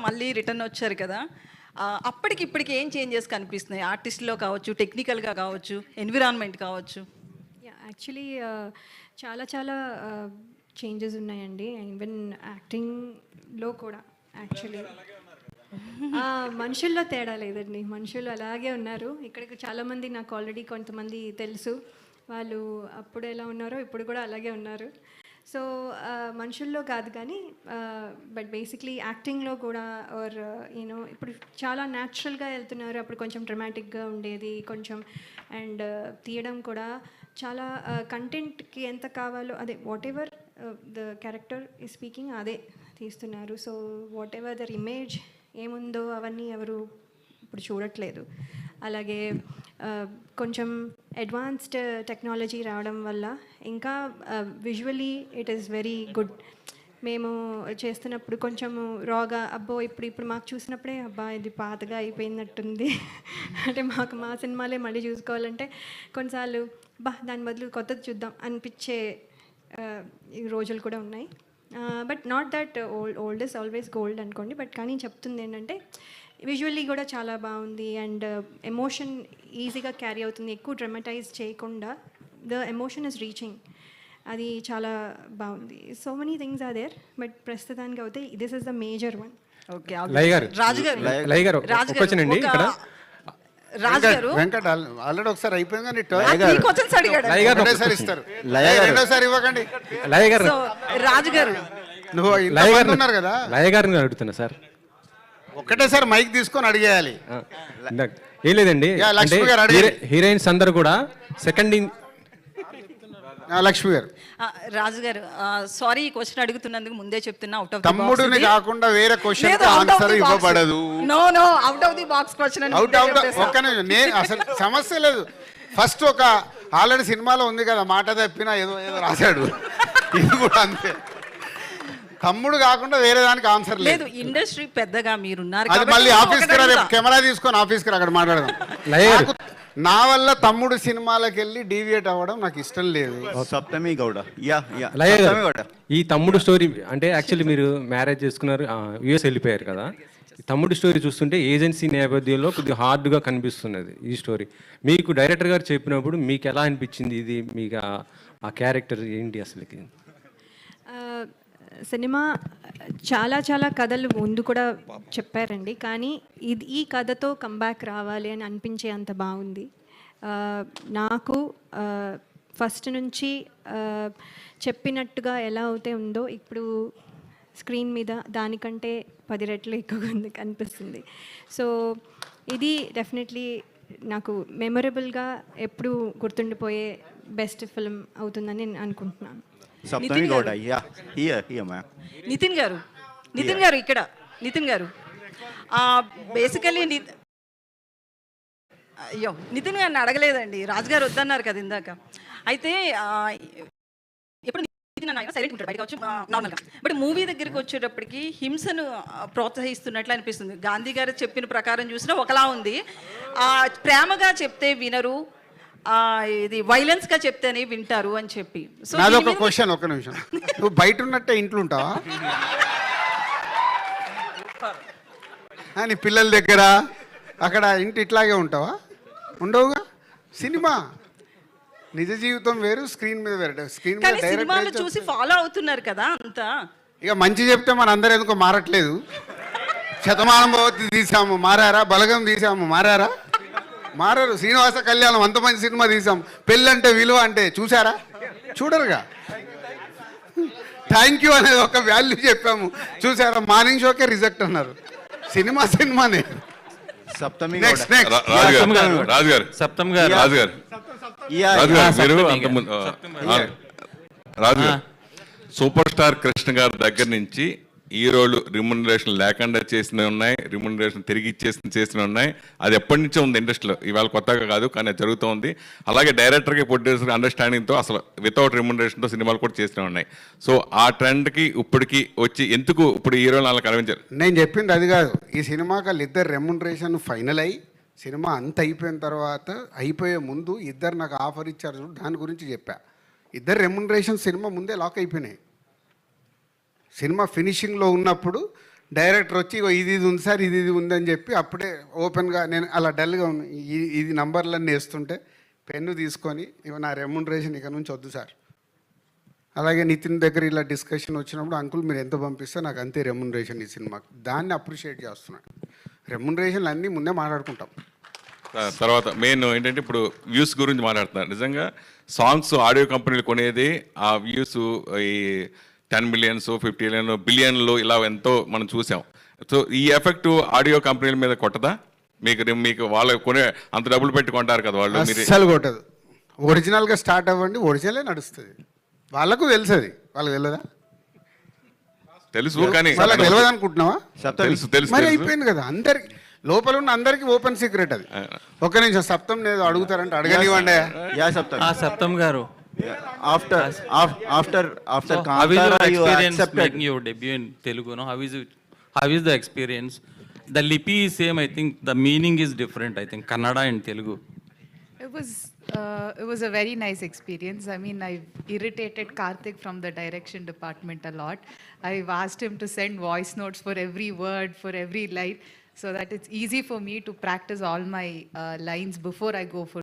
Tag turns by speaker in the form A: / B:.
A: మళ్ళీ రిటర్న్ వచ్చారు కదా, అప్పటికి ఇప్పటికి ఏం చేంజెస్ కనిపిస్తున్నాయి? ఆర్టిస్ట్లో కావచ్చు, టెక్నికల్గా కావచ్చు, ఎన్విరాన్మెంట్ కావచ్చు.
B: యాక్చువల్లీ చాలా చాలా చేంజెస్ ఉన్నాయండి. ఈవెన్ యాక్టింగ్లో కూడా యాక్చువల్లీ మనుషుల్లో తేడా లేదండి. మనుషులు అలాగే ఉన్నారు. ఇక్కడికి చాలామంది నాకు ఆల్రెడీ కొంతమంది తెలుసు. వాళ్ళు అప్పుడు ఎలా ఉన్నారో ఇప్పుడు కూడా అలాగే ఉన్నారు. సో మనుషుల్లో కాదు కానీ బట్ బేసిక్లీ యాక్టింగ్లో కూడా ఆర్ యూనో ఇప్పుడు చాలా న్యాచురల్గా వెళ్తున్నారు. అప్పుడు కొంచెం డ్రమాటిక్గా ఉండేది కొంచెం. అండ్ తీయడం కూడా చాలా కంటెంట్కి ఎంత కావాలో అదే వాట్ ఎవర్ ద క్యారెక్టర్ ఈ స్పీకింగ్ అదే తీస్తున్నారు. So whatever their image ఏముందో అవన్నీ ఎవరు ఇప్పుడు చూడట్లేదు. అలాగే కొంచెం అడ్వాన్స్డ్ టెక్నాలజీ రావడం వల్ల ఇంకా visually it is very good. మేము చేస్తున్నప్పుడు కొంచెము రాగా అబ్బో ఇప్పుడు మాకు చూసినప్పుడే అబ్బా ఇది పాతగా అయిపోయినట్టుంది అంటే మాకు మా సినిమాలే మళ్ళీ చూసుకోవాలంటే కొన్నిసార్లు దాని బదులు కొత్తది చూద్దాం అనిపించే రోజులు కూడా ఉన్నాయి. But not that old is always gold అనుకోండి. బట్ కానీ చెప్తుంది ఏంటంటే విజువల్లీ కూడా చాలా బాగుంది అండ్ ఎమోషన్ ఈజీగా క్యారీ అవుతుంది. ఎక్కువ డ్రమటైజ్ చేయకుండా ద ఎమోషన్ ఇస్ రీచింగ్. అది చాలా బాగుంది. So many things are there. But ప్రస్తుతానికి అయితే this is the major one.
A: Okay రాజుగారు
C: వెంకట్ ఆల్రెడీ ఒకసారి అయిపోయింది కానీ
A: రాజుగారు
C: నువ్వు ఉన్నారు కదా
D: లయగారిని అడుగుతున్నా సార్.
C: ఒకటేసారి మైక్ తీసుకొని అడిగేయాలి.
D: ఏం లేదండి, హీరోయిన్స్ అందరు కూడా సెకండ్
C: లక్ష్మి గారు.
A: రాజు గారు సారీ ఈ క్వశ్చన్ అడుగుతున్నందుకు ముందే చెప్తున్నా, అవుట్ ఆఫ్
C: తమ్ముడిని కాకుండా వేరే క్వశ్చన్ ఆన్సర్ ఇవ్వబడదు.
A: No out of the box question.
C: నేను అసలు సమస్య లేదు. ఫస్ట్ ఒక ఆల్రెడీ సినిమాలో ఉంది కదా మాట తప్పినా ఏదో రాశాడు, ఇది కూడా అంతే. తమ్ముడు కాకుండా వేరే దానికి ఆన్సర్ లేదు.
A: ఇండస్ట్రీ పెద్దగా మీరున్నారు,
C: అది మళ్ళీ ఆఫీస్కి రా, కెమెరా తీసుకొని ఆఫీస్కి రా, అక్కడ మాట్లాడదాం. నా వల్ల తమ్ముడు సినిమాలకు వెళ్ళి డీవియేట్ అవ్వడం నాకు ఇష్టం లేదు.
E: సప్తమి గౌడ
D: ఈ తమ్ముడు స్టోరీ అంటే యాక్చువల్లీ మీరు మ్యారేజ్ చేసుకున్నారు, యుఎస్ వెళ్ళిపోయారు కదా. తమ్ముడు స్టోరీ చూస్తుంటే ఏజెన్సీ నేపథ్యంలో కొద్దిగా హార్డ్గా కనిపిస్తున్నది ఈ స్టోరీ. మీకు డైరెక్టర్ గారు చెప్పినప్పుడు మీకు ఎలా అనిపించింది? ఇది మీకు ఆ క్యారెక్టర్ ఏంటి అసలుకి?
B: సినిమా చాలా చాలా కథలు ముందు కూడా చెప్పారండి, కానీ ఈ కథతో కంబ్యాక్ రావాలి అని అనిపించే అంత బాగుంది. నాకు ఫస్ట్ నుంచి చెప్పినట్టుగా ఎలా అయితే ఉందో ఇప్పుడు స్క్రీన్ మీద దానికంటే 10 రెట్లు ఎక్కువగా అనిపిస్తుంది. సో ఇది డెఫినెట్లీ నాకు మెమొరబుల్గా ఎప్పుడు గుర్తుండిపోయే బెస్ట్ ఫిల్మ్ అవుతుందని నేను అనుకుంటున్నాను.
A: నితిన్ గారు ఇక్కడ నితిన్ గారు బేసికలీ నితిన్ గారిని అడగలేదండి, రాజుగారు వద్దన్నారు కదా ఇందాక. అయితే ఎప్పుడు సైలెంట్ ఉంటాడు బయటకు వచ్చి నార్మల్గా. బట్ మూవీ దగ్గరికి వచ్చేటప్పటికి హింసను ప్రోత్సహిస్తున్నట్లు అనిపిస్తుంది. గాంధీ గారు చెప్పిన ప్రకారం చూసినా ఒకలా ఉంది. ప్రేమగా చెప్తే వినరు, ఇది వైలెన్స్ గా చెప్తేనే వింటారు అని చెప్పి.
C: సో నాదొక క్వశ్చన్, ఒక నిమిషం. నువ్వు బయట ఉన్నట్టే ఇంట్లో ఉంటావా? నీ పిల్లల దగ్గర అక్కడ ఇంటి ఇట్లాగే ఉంటావా? ఉండవుగా. సినిమా నిజ జీవితం వేరు, స్క్రీన్ మీద వేరు. స్క్రీన్ మీద
A: సినిమాలు చూసి ఫాలో అవుతున్నారు కదా అంతా.
C: ఇక మంచి చెప్తే మన అందరూ ఎందుకో మారట్లేదు. శతమానం భవతి తీసాము మారారా, బలగం తీసాము మారారా? మారారు. శ్రీనివాస కళ్యాణం అంత మంచి సినిమా తీసాం, పెళ్ళంటే విలువ అంటే చూసారా? చూడరుగా. థ్యాంక్ యూ అనేది ఒక వాల్యూ చెప్పాము, చూసారా? మార్నింగ్ షోకే రిజెక్ట్ అన్నారు. సినిమానే.
E: సప్తమి
F: రాజు సూపర్ స్టార్ కృష్ణ గారి దగ్గర నుంచి హీరోలు రిమ్యునరేషన్ లేకుండా చేసినవి ఉన్నాయి, రిమ్యునరేషన్ తిరిగి చేసినవి ఉన్నాయి. అది ఎప్పటి నుంచో ఉంది ఇండస్ట్రీలో, ఇవాళ కొత్తగా కాదు, కానీ అది జరుగుతూ ఉంది. అలాగే డైరెక్టర్కి ప్రొడ్యూసర్ అండర్స్టాండింగ్తో అసలు వితౌట్ రిమ్యునరేషన్తో సినిమాలు కూడా చేసినవి ఉన్నాయి. సో ఆ ట్రెండ్కి ఇప్పటికి వచ్చి ఎందుకు ఇప్పుడు హీరోలు అలా కనిపించారు?
C: నేను చెప్పింది అది కాదు. ఈ సినిమాకి వాళ్ళిద్దరు రెమ్యునరేషన్ ఫైనల్ అయ్యి సినిమా అంత అయిపోయిన తర్వాత, అయిపోయే ముందు ఇద్దరు నాకు ఆఫర్ ఇచ్చారు చూడు, దాని గురించి చెప్పా. ఇద్దరు రెమ్యునరేషన్ సినిమా ముందే లాక్ అయిపోయినాయి. సినిమా ఫినిషింగ్లో ఉన్నప్పుడు డైరెక్టర్ వచ్చి "ఇగో ఇది ఇది ఉంది సార్, ఇది ఇది ఉంది" అని చెప్పి అప్పుడే ఓపెన్గా నేను అలా డల్గా ఉంది ఇది నంబర్లన్నీ వేస్తుంటే పెన్ను తీసుకొని ఇవి నా రెమ్యునరేషన్ ఇక నుంచి వద్దు సార్. అలాగే నితిన్ దగ్గర ఇలా డిస్కషన్ వచ్చినప్పుడు అంకుల్ మీరు ఎంత పంపిస్తే నాకు అంతే రెమ్యునరేషన్ ఈ సినిమాకి. దాన్ని అప్రిషియేట్ చేస్తున్నాను. రెమ్యునరేషన్లు అన్నీ ముందే మాట్లాడుకుంటాం.
F: తర్వాత మెయిన్ ఏంటంటే ఇప్పుడు వ్యూస్ గురించి మాట్లాడుతున్నారు. నిజంగా సాంగ్స్ ఆడియో కంపెనీలు కొనేది ఆ వ్యూస్ ఈ 10 మిలియన్స్ 50 బిలియన్లు ఇలా ఎంతో మనం చూసాం. సో ఈ ఎఫెక్ట్ ఆడియో కంపెనీల మీద కొట్టదా మీకు వాళ్ళు కొనే అంత డబ్బులు పెట్టి కొంటారు కదా వాళ్ళు? మీరు
C: అస్సలు కొట్టదు. ఒరిజినల్గా స్టార్ట్ అవ్వండి, ఒరిజినలే నడుస్తుంది. వాళ్ళకు తెలుసు, అది వాళ్ళకి తెలియదా?
F: తెలుసు కానీ
C: వాళ్ళకి తెలియదు అనుకుంటున్నావా?
F: తెలుసు తెలుసు
C: మరి
F: తెలుసు.
C: అయిపోయింది కదా, అందరికి లోపల ఉన్న అందరికి ఓపెన్ సీక్రెట్ అది. ఒక్క నిమిషం, సప్తం ఏదో అడుగుతారంటే అడగనివ్వండి.
E: Yeah, Saptami.
G: Saptam Garu.
E: After
G: So, how is your
E: Kantara, you
G: experience
E: accepted.
G: making your debut in Telugu? No? How is it? How is the experience? The lipi is same. I think the meaning is different. I think Kannada and Telugu.
H: It was a very nice experience. I mean, I've irritated Karthik from the direction department a lot. I've asked him to send voice notes for every word, for every line, so that it's easy for me to practice all my lines before I go for